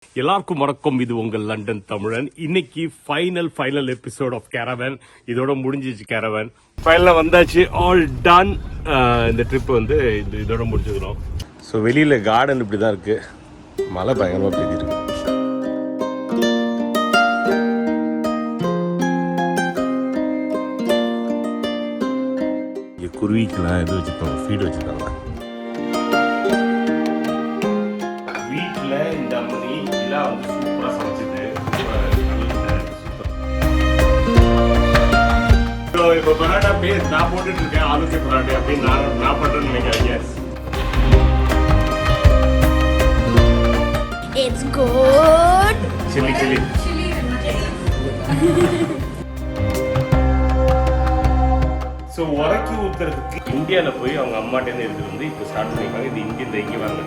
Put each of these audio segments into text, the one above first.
எல்லாருக்கும் வணக்கம். இது உங்கள் லண்டன் தமிழன். இன்னைக்கு ஃபைனல் எபிசோட் ஆஃப் கேரவன். இதோட முடிஞ்சிச்சு கேரவன். ஃபைனலாக வந்தாச்சு, ஆல் டன். இந்த ட்ரிப் வந்து இதோட முடிச்சுக்கிறோம். ஸோ வெளியில் கார்டன் இப்படி தான் இருக்குது. மழை பயங்கரமாக பெய்திருக்கு. இங்கே குருவிக்கெல்லாம் எது வச்சுருக்காங்க, ஃபீடு வச்சுருக்காங்க. வீட்டில் இந்த மாதிரி எல்லாம் வந்து சூப்பராக சமைச்சிது. இப்போ பராட்டா பேர் நான் போட்டுட்டு இருக்கேன். ஆலூக்கு பராட்டா அப்படின்னு நான் பண்ணுறேன்னு நினைக்கிறேன். It's good. Chili. ஸோ உரக்கி ஊற்றுறதுக்கு இந்தியாவில் போய் அவங்க அம்மாட்டேருந்து எடுத்துகிட்டு வந்து இப்போ ஸ்டார்ட் பண்ணியிருக்காங்க. இது இங்கே வாங்க.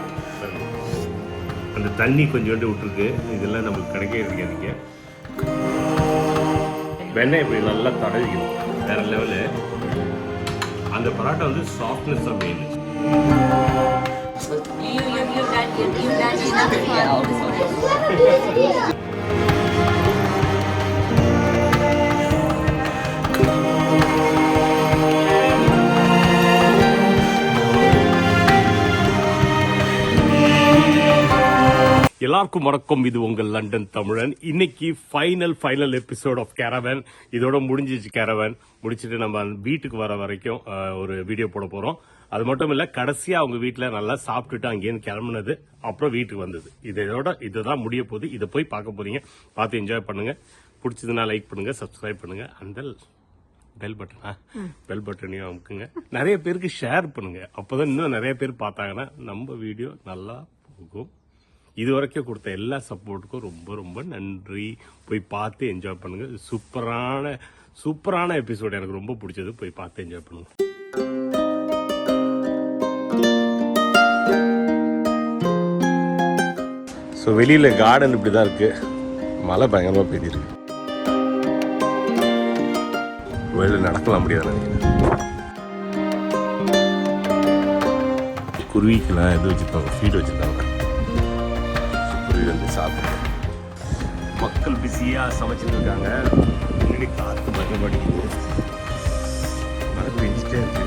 அந்த தண்ணி கொஞ்சோண்டு விட்டுருக்கு. இதெல்லாம் நம்மளுக்கு கிடைக்கவே இருக்காதுங்க. வெண்ணெய் இப்படி நல்லா தடவிக்கணும். வேறு லெவலு. அந்த பராட்டா வந்து சாஃப்ட்னஸ் தான் மெயின். எல்லாருக்கும் வணக்கம். இது உங்கள் லண்டன் தமிழன். இன்னைக்கு ஃபைனல் எபிசோட் ஆஃப் கேரவன். இதோட முடிஞ்சிச்சு கேரவன். முடிச்சுட்டு நம்ம வீட்டுக்கு வர வரைக்கும் ஒரு வீடியோ போட போறோம். அது மட்டும் இல்ல, கடைசியா அவங்க வீட்டுல நல்லா சாப்பிட்டுட்டு அங்கேயிருந்து கிளம்புனது, அப்புறம் வீட்டுக்கு வந்தது. இதுதான் முடிய போகுது. இதை போய் பார்க்க போறீங்க. பார்த்து என்ஜாய் பண்ணுங்க. பிடிச்சதுன்னா லைக் பண்ணுங்க, சப்ஸ்கிரைப் பண்ணுங்க. அந்த பெல் பட்டனையும் அமுக்குங்க. நிறைய பேருக்கு ஷேர் பண்ணுங்க. அப்பதான் இன்னும் நிறைய பேர் பார்த்தாங்கன்னா நம்ம வீடியோ நல்லா போகும். இது வரைக்கும் கொடுத்த எல்லா சப்போர்ட்டுக்கும் ரொம்ப நன்றி. போய் பார்த்து என்ஜாய் பண்ணுங்க. சூப்பரான எபிசோட். எனக்கு ரொம்ப பிடிச்சது. போய் பார்த்து என்ஜாய் பண்ணுங்க. ஸோ வெளியில் கார்டன் இப்படி தான் இருக்கு. மழை பயங்கரமாக பெய்திருக்கு. வெளியில் நடக்கலாம் முடியாது நினைக்கிறேன். குருவிக்கெல்லாம் எது வச்சுருக்காங்க, ஃபீடு வச்சுருக்காங்க. குருவி வந்து சாப்பிடுங்க. மக்கள் பிஸியாக சமைச்சிட்டு இருக்காங்க. முன்னாடி காற்று மறுபடி மழை பெஞ்சிட்டே இருக்கு.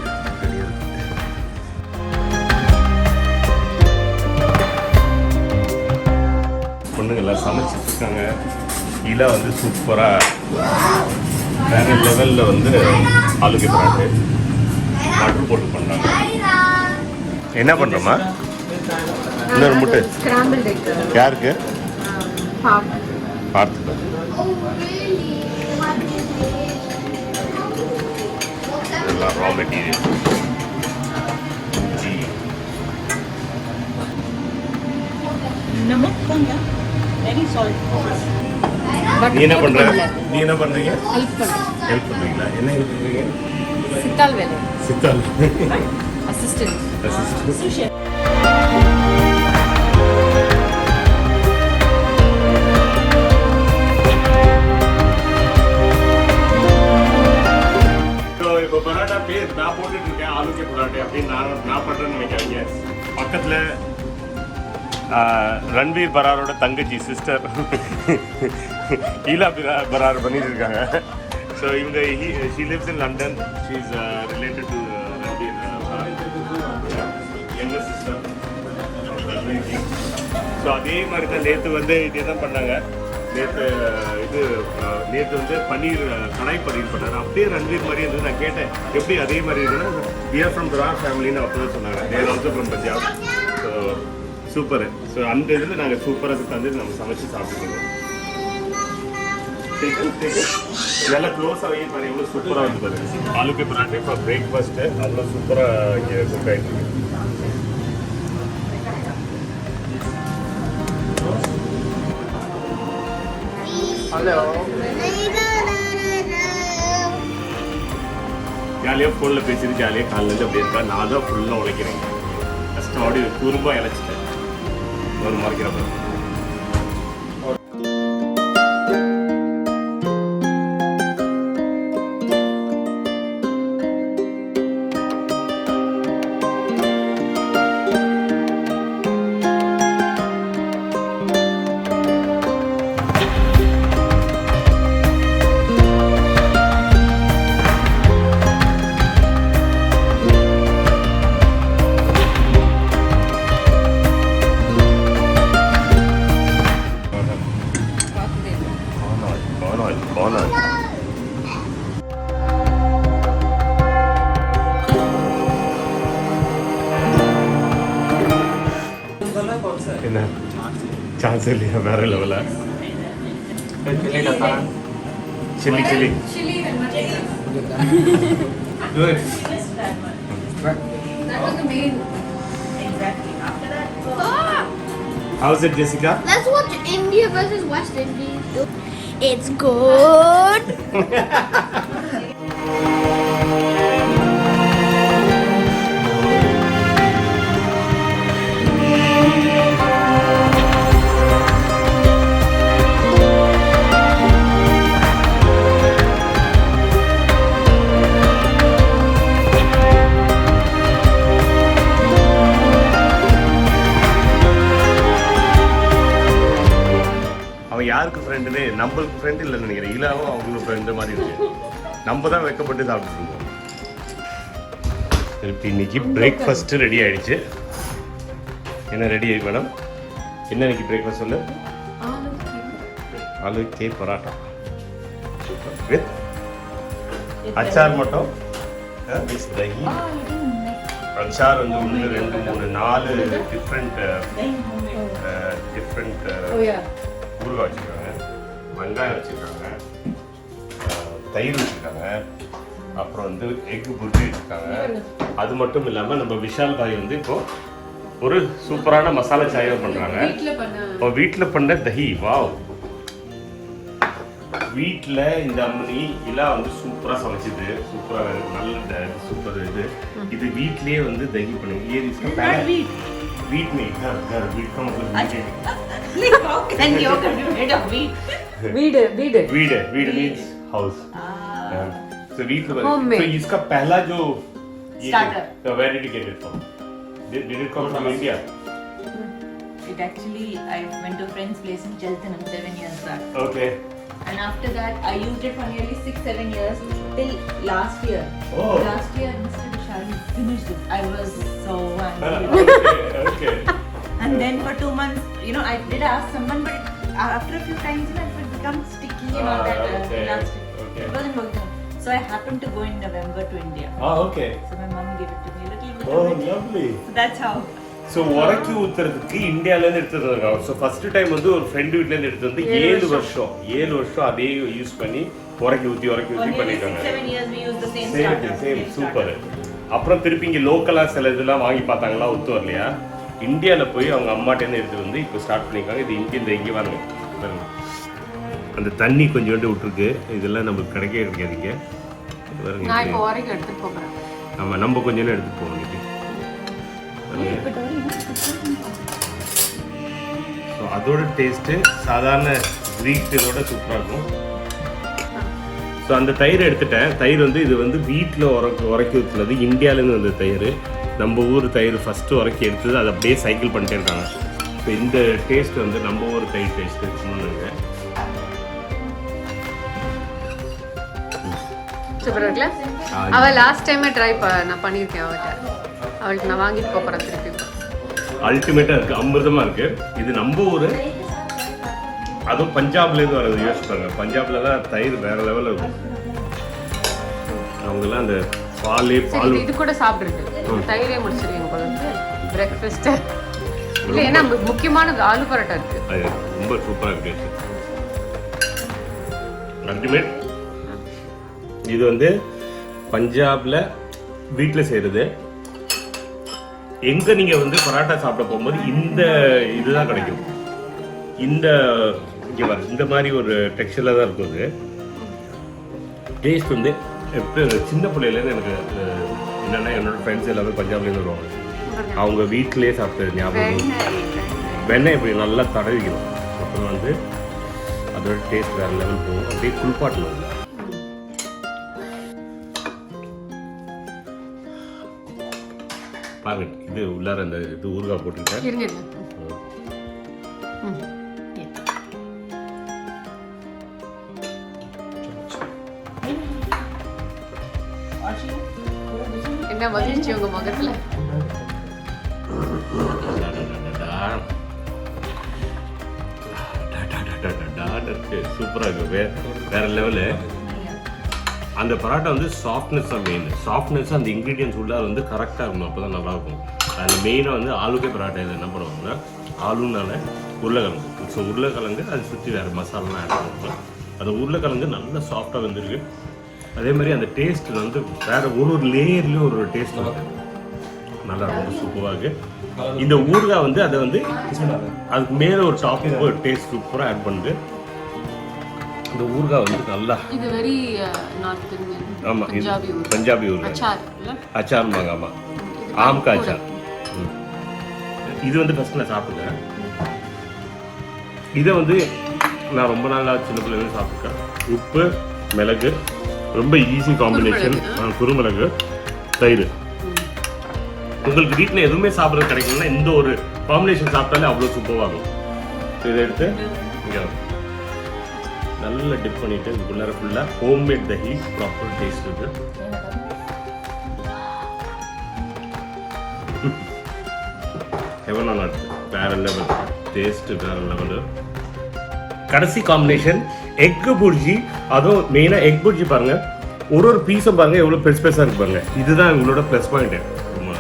பொண்ணுங்க எல்லாம் சமைச்சிட்டு இருக்காங்க. கீழே வந்து சூப்பராக வேற லெவலில் வந்து ஆலூக்கு பராட்டு மட்டர் போட்டு பண்ணுறாங்க. என்ன பண்ணுறோமா? இன்னொரு முட்டை யாருக்கு? பார்த்துக்க. இதெல்லாம் ரா மெட்டீரியல். நீ என்ன பண்றீங்க? ஹெல்ப் பண்றீங்களா? என்ன ஹெல்ப் பண்றீங்க? சித்தால் அசிஸ்டன்ட். இப்போ பராட்டா பேர் நான் போட்டுட்டு இருக்கேன். ஆலூக்கு பராட்டா அப்படின்னு நான் பண்றேன்னு நினைக்கிறீங்க. பக்கத்துல ரன்வீர் பராரோட தங்கச்சி சிஸ்டர் ஈலா பரார் பண்ணிட்டு இருக்காங்க. ஸோ இவங்க she lives in London. She is related to Ranveer younger sister. So அதே மாதிரி தான் நேற்று வந்து இதே தான் பண்ணாங்க. நேற்று வந்து பன்னீர், கடாய் பன்னீர் பண்ணாங்க. அப்படியே ரன்வீர் மாதிரி இருந்தது. நான் கேட்டேன் எப்படி அதே மாதிரி இருக்குன்னா, we are from பரார் ஃபேமிலின்னு அப்போ தான் சொன்னாங்க. they are also from Punjab. So super. So அந்த இதில் நாங்கள் சூப்பராக தந்து நம்ம சமைச்சு சாப்பிட்டுருக்கோம். நல்லா க்ளோஸாக வைக்க பாருங்க. எவ்வளோ சூப்பராக வந்து பாருங்க. ஆலூக்கு பராட்டா இப்போ பிரேக்ஃபாஸ்ட்டு அவ்வளோ சூப்பராக இங்கே குக் ஆகிட்டு. ஹலோ. ஜாலியாக ஃபோனில் பேசிட்டு ஜாலியாக காலையில் அப்படி இருக்கா. நான் தான் ஃபுல்லாக உழைக்கிறேன். கஷ்டப்படி குறும்பாக இழைச்சிட்டேன். ஒரு மறைக்கிறப்ப தெரியல வேற லெவலா. Chili. Good. That was the main. Exactly. After that, How's it, Jessica? Let's watch India versus West Indies. It's good. அவன் யாருக்கு ஃப்ரெண்டுன்னு நம்மளுக்கு ஃப்ரெண்டு இல்லைன்னு நினைக்கிறேன். இலாவும் அவங்களுக்கு ஃப்ரெண்டு மாதிரி இருக்கு. நம்ம தான் வெக்கப்பட்டு சாப்பிட்டு இருக்கோம். திருப்பி இன்னைக்கு பிரேக்ஃபாஸ்ட் ரெடி ஆயிடுச்சு. என்ன ரெடி ஆயிடுச்சு மேடம்? என்ன இன்னைக்கு பிரேக்ஃபாஸ்ட் சொல்லு? ஆலு கே பராட்டா. சூப்பர். வித் அச்சார் மட்டும் மிக்ஸ் தகி. அச்சார் வந்து 1 2 3 4 டிஃப்ரெண்ட் ஊறுகாய் வச்சுருக்காங்க, வெங்காயம் வச்சுருக்காங்க, தயிர் வச்சுருக்காங்க, அப்புறம் வந்து எக்கு புர்ஜி வச்சுருக்காங்க. அது மட்டும் இல்லாமல் நம்ம விஷால் பாய் வந்து இப்போ ஒரு சூப்பரான மசாலா சாயம் பண்ணுறாங்க. இப்போ வீட்டில் பண்ண தஹி. வாவ், வீட்டில் இந்த அம்மனி இலா வந்து சூப்பராக சமைச்சிது. சூப்பராக நல்ல சூப்பர் இது வீட்லேயே வந்து தஹி பண்ணுங்க. வீட் meet how can yogurt be made of wheat? Weed means house. So வீட்ல so इसका पहला जो starter, where did you get it from? Did it come from India? It actually, I went to a friend's place in Cheltenham 7 years back. Okay. And after that, I used it for nearly 6-7 years till last year. Oh. Last year, Mr. Vishal finished it. I was so angry. Okay. And then for 2 months, you know, I did ask someone, but after a few times, you know, it would become sticky and all that. Elastic. Okay. It wasn't working. So I happened to go in November to India. Okay. So my mom gave it to me. Little bit Oh, of it. lovely. So that's how. So உரைக்கி ஊற்றுறதுக்கு இந்தியாவிலேருந்து எடுத்துட்டு இருக்காங்க. So first time வந்து ஒரு friend வீட்டிலேருந்து எடுத்து வந்து 7 வருஷம் அதே யூஸ் பண்ணி உரைக்கி ஊற்றி பண்ணிட்டாங்க. 6-7 years we used the same starter. Same super. அப்புறம் திருப்பி இங்கே லோக்கலாக சில இதெல்லாம் வாங்கி பார்த்தாங்களா, ஒத்து வரலையா. இந்தியாவில் போய் அவங்க அம்மாட்டேருந்து எடுத்து வந்து இப்போ ஸ்டார்ட் பண்ணியிருக்காங்க. இது இங்கே வாங்க அந்த தண்ணி கொஞ்சோண்டு விட்டுருக்கு. இதெல்லாம் நமக்கு கிடைக்காதீங்க. ஆமாம், நம்ம கொஞ்சம் எடுத்துகிட்டு போவோம் இன்னைக்கு. ஸோ அதோட டேஸ்ட்டு சாதாரண கிரீக் இதோட சூப்பராக இருக்கும். ஸோ அந்த தயிர் எடுத்துட்டேன். தயிர் வந்து இது வந்து வீட்டில் உரைக்கி ஊற்றுனது, இந்தியாவிலேருந்து வந்த தயிர். நம்ம ஊர் தயிர் ஃபஸ்ட்டு உரைக்கி எடுத்தது, அதை அப்படியே சைக்கிள் பண்ணிட்டே இருக்காங்க. ஸோ இந்த டேஸ்ட் வந்து நம்ம ஊர் தயிர் டேஸ்ட் இருக்குன்னு. சூப்பராக இருக்குல்ல? அவள் லாஸ்ட் டைமே நான் பண்ணியிருக்கேன். அவளுக்கு நான் வாங்கிட்டு போகிறேன் திருப்பி. அல்டிமேட்டாக இருக்குது, அமிர்தமாக இருக்குது. இது நம்ம ஊர், அதுவும் பஞ்சாப்லேருந்து வரது. யோசிப்பாங்க, பஞ்சாபில் தான் தயிர் வேறு லெவலில் இருக்கும். அவங்கெல்லாம் அந்த பால் இது கூட சாப்பிட்ருக்கு. தயிரே முடிச்சிருக்கீங்க போல பிரேக்ஃபாஸ்ட்டு. இல்லை, ஏன்னா முக்கியமானது ஆலு பரோட்டா இருக்குது. அது ரொம்ப சூப்பராக இருக்குது. அல்டிமேட். இது வந்து பஞ்சாபில் வீட்டில் செய்கிறது. எங்கே நீங்கள் வந்து பரோட்டா சாப்பிட போகும்போது இந்த இதுதான் கிடைக்கும். இந்த மாதிரி ஒரு டெக்ஸ்சரில் தான் இருக்கும். அது டேஸ்ட் வந்து எப்படி சின்ன பிள்ளையிலேருந்து எனக்கு என்னென்னா, என்னோடய ஃப்ரெண்ட்ஸ் எல்லாமே பஞ்சாப்லேருந்து வருவாங்க. அவங்க வீட்டிலே சாப்பிட்டது ஞாபகம். வெண்ணெய் இப்படி நல்லா தடவிக்கணும். அப்புறம் வந்து அதோட டேஸ்ட் வேறு லெவல் போகும். அப்படியே குளிப்பாட்டில் வந்து பாருங்க. இது உள்ளார அந்த இது ஊறுகாய் போட்டுக்கிட்டேன். என்ன வந்துச்சு உங்க முகத்துல? சூப்பராக இருக்கு, வேற லெவலு. அந்த பரோட்டா வந்து சாஃப்ட்னஸ் தான் மெயின். சாஃப்ட்னஸ் அந்த இன்க்ரீடியன்ஸ் உள்ளார வந்து கரெக்டாக இருக்கணும், அப்போ தான் நல்லாயிருக்கும். அதில் மெயினாக வந்து ஆலுக்கே பரோட்டா இது என்ன பண்ணுவாங்க, ஆலுனால உருளைக்கிழங்கு. ஸோ உருளைக்கிழங்கு அது சுற்றி வேறு மசாலாலாம் ஆட் பண்ணுவோம். அந்த உருளைக்கிழங்கு நல்லா சாஃப்டாக வந்துருக்கு. அதே மாதிரி அந்த டேஸ்ட் வந்து வேறு ஒரு லேயர்லேயும் ஒரு டேஸ்ட் வந்து நல்லா ரொம்ப சூப்பராக இருக்குது. இந்த ஊறுகாய் வந்து அதை வந்து அதுக்கு மேலே ஒரு டாப்பிங் ஒரு டேஸ்ட் சூப்பராக ஆட் பண்ணுது. இந்த ஊறுகாய் வந்து நல்லா இது வெரி நார்த் இந்தியன். ஆமாம், இது பஞ்சாபி ஊறுகாய். அச்சார்மாங்க. ஆமாம், ஆம்கா அச்சார். இது வந்து ஃபஸ்ட் நான் சாப்பிட்டுக்கிறேன். இதை வந்து நான் ரொம்ப நாளாக சின்ன பிள்ளைங்க சாப்பிட்டுருக்கேன். உப்பு, மிளகு, ரொம்ப ஈஸி காம்பினேஷன். குருமிளகு, தயிர். உங்களுக்கு வீட்டில் எதுவுமே சாப்பிட்றது கிடைக்கணும்னா இந்த ஒரு காம்பினேஷன் சாப்பிட்டாலே அவ்வளோ சூப்பராகும். இதை எடுத்து இங்கே நல்லா டிப் பண்ணிவிட்டு இதுக்குள்ளார ஃபுல்லாக ஹோம்மேட் தஹி ப்ராப்பர் டேஸ்ட் இருக்குது. ஹெவனாக இருக்குது. வேறு லெவல் டேஸ்ட்டு, வேறு லெவலு. கடைசி காம்பினேஷன் எக்கு புர்ஜி. அதுவும் மெயினாக எக் புர்ஜி பாருங்கள், ஒரு பீஸும் பாருங்கள் எவ்வளோ பெருசு பெருசாக இருக்கு பாருங்க. இதுதான் இவங்களோட ப்ளஸ் பாயிண்ட்டு. ரொம்ப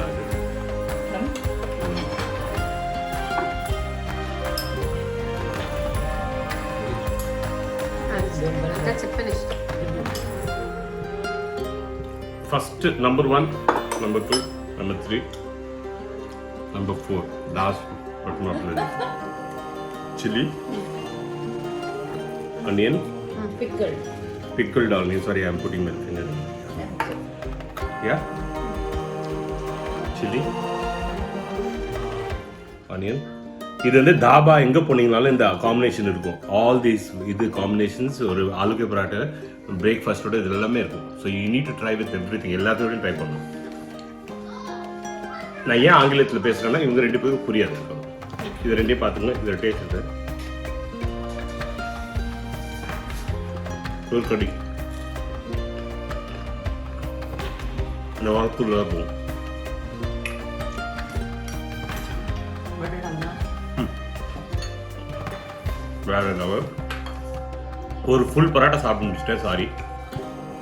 first number 1, number 2, number 3, number 4, last but not least, chili, onion, pickled onion. Sorry, I'm putting my finger. Yeah, chili, onion. இது வந்து தாபா எங்கே போனீங்கனாலும் இந்த காம்பினேஷன் இருக்கும். ஆல் தீஸ் இது காம்பினேஷன்ஸ் ஒரு ஆலுகே பராட்டா பிரேக்ஃபாஸ்ட்டோட இது எல்லாமே இருக்கும். So you need to try with everything. எல்லாத்தோடையும் ட்ரை பண்ணணும். நான் ஏன் ஆங்கிலத்தில் பேசுகிறேன்னா இவங்க 2 பேரும் புரியாது இருக்கும். இது ரெண்டையும் பார்த்துங்க. இதில் டேஸ்ட் இது ஒரு கடி இந்த வாக்குள்ள போகும். வேற லெவல். ஒரு ஃபுல் பராட்டா சாப்பிட்டு முடிச்சிட்டேன். சாரி,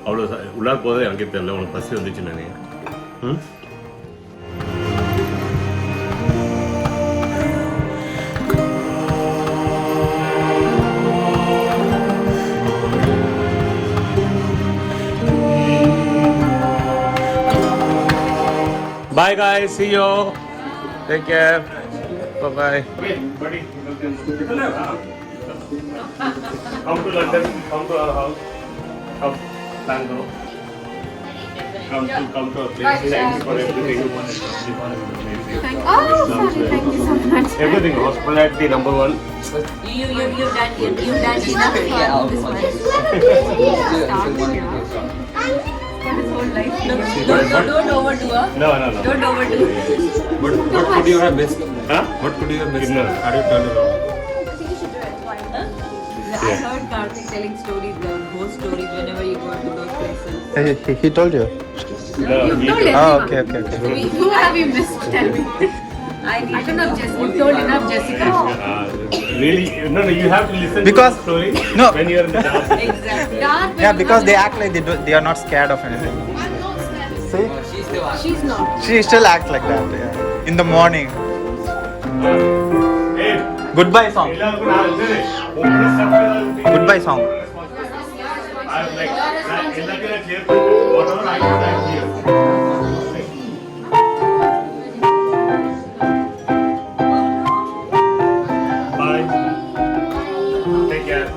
அவ்வளோ உள்ளார போதே எனக்கே தெரியல. உனக்கு பசி வந்துச்சு நினைக்கிறேன். Bye guys, see you. Take care. Bye bye. Come to London. Come to our house. Come, Bangalore. Come to our place. Thanks for everything. Oh, sorry, thank you so much. Everything. Hospitality number 1. You've done enough. Yeah, this one. His whole life. Don't overdo her. No. Don't overdo. What could you have missed? Huh? What could you have missed? No. How do you turn it on? I think you should do it. Why? I heard Karthik telling stories, the whole stories whenever you go to those places. He told you. No, You've me told too. everyone. Okay. Who have you missed? Tell me. I don't know if Jessica. You told enough, Jessica. Really? No, you have to listen Because- to the story no. when you're in the dark. Exactly. Yeah, because they act like they are not scared of anything. See? She's the one. She's not. She still acts like that. Yeah. In the morning. Hey, Goodbye song. எல்லாருக்கும் நான் வந்து உங்களோட stuff ஏதாவது Goodbye song. I'm like, நான் எல்லாத்தையும் நான் clear பண்ணிட்டேன். Whatever I can, I'm here. Bye. Take care.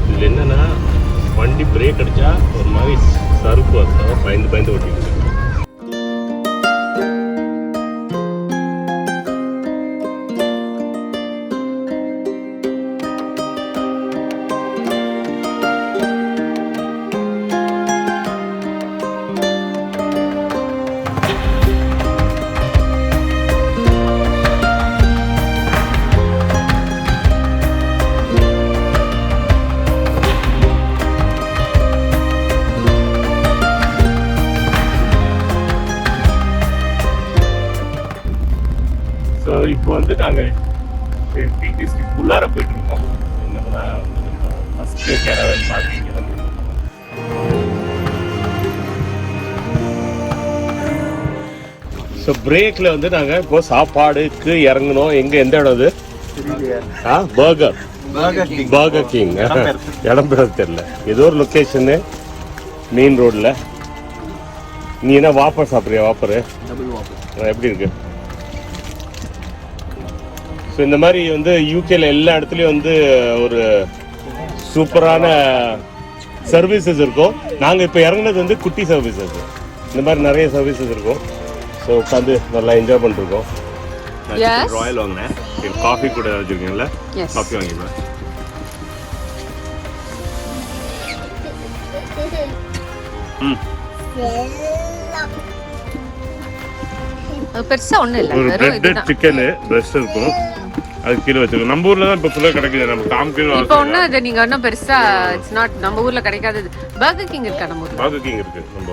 இதுல என்னன்னா வண்டி பிரேக் அடிச்சா ஒரு மாதிரி சறுப்பு வரும். பயந்து ஓட்டிட்டு இருக்கேன். ஸோ இப்போ வந்து நாங்கள் டிடிசிக்குள்ளார போயிட்டு இருக்கோம். என்னன்னா கேரவன் பார்க்கிங். ஸோ பிரேக்ல வந்து நாங்க இப்போ சாப்பாடுக்கு இறங்கணும். எந்த இடம் அது? Burger king. இடம் பேர் தெரியல, ஏதோ ஒரு லொக்கேஷனு மெயின் ரோட்ல. நீ என்ன வாப்பர் சாப்பிட்றியா? வாப்பரு எப்படி இருக்கு? ஸோ இந்த மாதிரி வந்து யூகேல எல்லா இடத்துலையும் வந்து ஒரு சூப்பரான சர்வீசஸ் இருக்கும். நாங்கள் இப்போ இறங்குனது வந்து குட்டி சர்வீசஸ். இந்த மாதிரி நிறைய சர்வீசஸ் இருக்கும். ஸோ உட்காந்து நல்லா என்ஜாய் பண்ணிருக்கோம். ராயல் வாங்கினேன். காஃபி கூட வச்சுருக்கீங்களா? காஃபி வாங்கிடுவேன். பெருசா ஒண்ணும் இல்ல. ஒரு பிரெட் சிக்கன் பிரஸ்ட் இருக்கும், அது கீழே வச்சிருக்கோம். நம்ம ஊர்ல தான் இப்போ ஃபுல்லா கிடைக்குது. நம்ம காமிக்கணும். இப்போ ஒண்ணு இது நீங்க ஒன்றும் பெருசா இட்ஸ் நாட் நம்ம ஊர்ல கிடைக்காது. பர்கர் கிங் இருக்கா நம்ம ஊர்ல? பர்கர் கிங் இருக்கு. நம்ம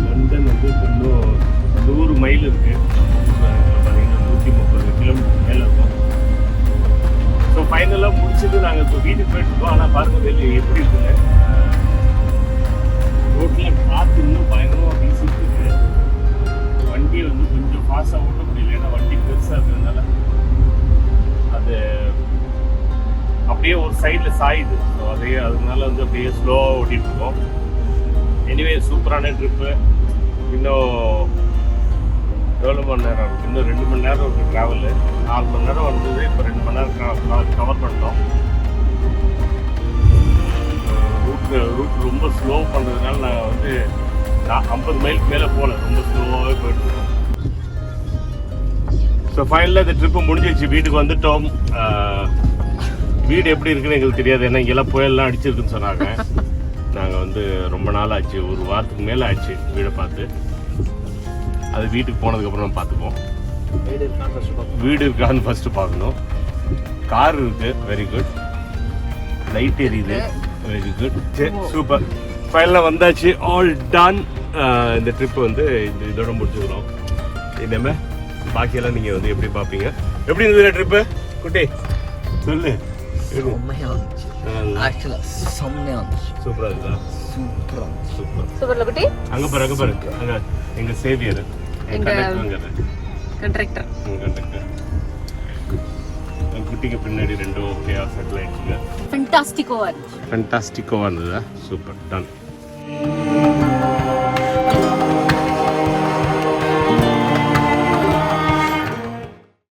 லண்டன் வந்து இன்னும் 100 மைல் இருக்கு. பார்த்தீங்கன்னா 130 கிலோமீட்டர் மேலே இருக்கும். ஸோ ஃபைனலாக முடிச்சுட்டு நாங்கள் இப்போ வீட்டுக்கு போயிட்டுருக்கோம். ஆனால் பாருங்க வெளியே எப்படி இருக்குங்க. ரோட்டில் காற்று இன்னும் பயங்கரமாக வீசிட்டு இருக்கு. வண்டியை வந்து கொஞ்சம் ஃபாஸ்ட்டாக ஓட்ட முடியல, ஏன்னா வண்டி பெருசாக இருக்கிறதுனால அது அப்படியே ஒரு சைடில் சாயுது. ஸோ அதனால வந்து அப்படியே ஸ்லோவாக ஓட்டிகிட்டு இருக்கோம். எனிவே சூப்பரான ட்ரிப்பு. இன்னும் எவ்வளோ மணி நேரம் இருக்குது? இன்னும் 2 மணி நேரம் இருக்குது ட்ராவலு. 4 மணி நேரம் வந்தது, இப்போ 2 மணி நேரம் கவர் பண்ணிட்டோம். ரூட் ரொம்ப ஸ்லோ பண்ணுறதுனால நாங்கள் வந்து 50 மைலுக்கு மேலே போகல, ரொம்ப ஸ்லோவாகவே போயிட்டுருக்கோம். ஸோ ஃபைனலாக இந்த ட்ரிப்பு முடிஞ்சிச்சு. வீட்டுக்கு வந்துட்டோம். வீடு எப்படி இருக்குன்னு எங்களுக்கு தெரியாது, ஏன்னா இங்கெல்லாம் புயல்லாம் அடிச்சிருக்குன்னு சொன்னாங்க. நாங்கள் வந்து ரொம்ப நாள் ஆச்சு, ஒரு வாரத்துக்கு மேலே ஆச்சு வீடை பார்த்து. அது வீட்டுக்கு போனதுக்கப்புறம் நம்ம பார்த்துப்போம். வீடு இருக்கான்னு ஃபஸ்ட்டு பார்க்கணும். கார் இருக்குது, வெரி குட். லைட் எரியுது, வெரி குட். சூப்பர். ஃபைனலாக வந்தாச்சு, ஆல் டன். இந்த ட்ரிப்பு வந்து இதோட முடிச்சுக்கிறோம். இனிமே பாக்கியெல்லாம் நீங்கள் வந்து எப்படி பார்ப்பீங்க? எப்படி இருந்தது ட்ரிப்பு குட்டி? சொல்லு. சூப்பரா இருக்குதா? சூப்பர்ல குட்டி. அங்க பாரு அங்க எங்க சேவியர், கண்டக்டர். குட்டிக்கு பின்னாடி 2 ஓகேயா செட்டில் ஆயிடுச்சுங்க. ஃபண்டாஸ்டிக்கோவா இருந்ததா? Super, ton.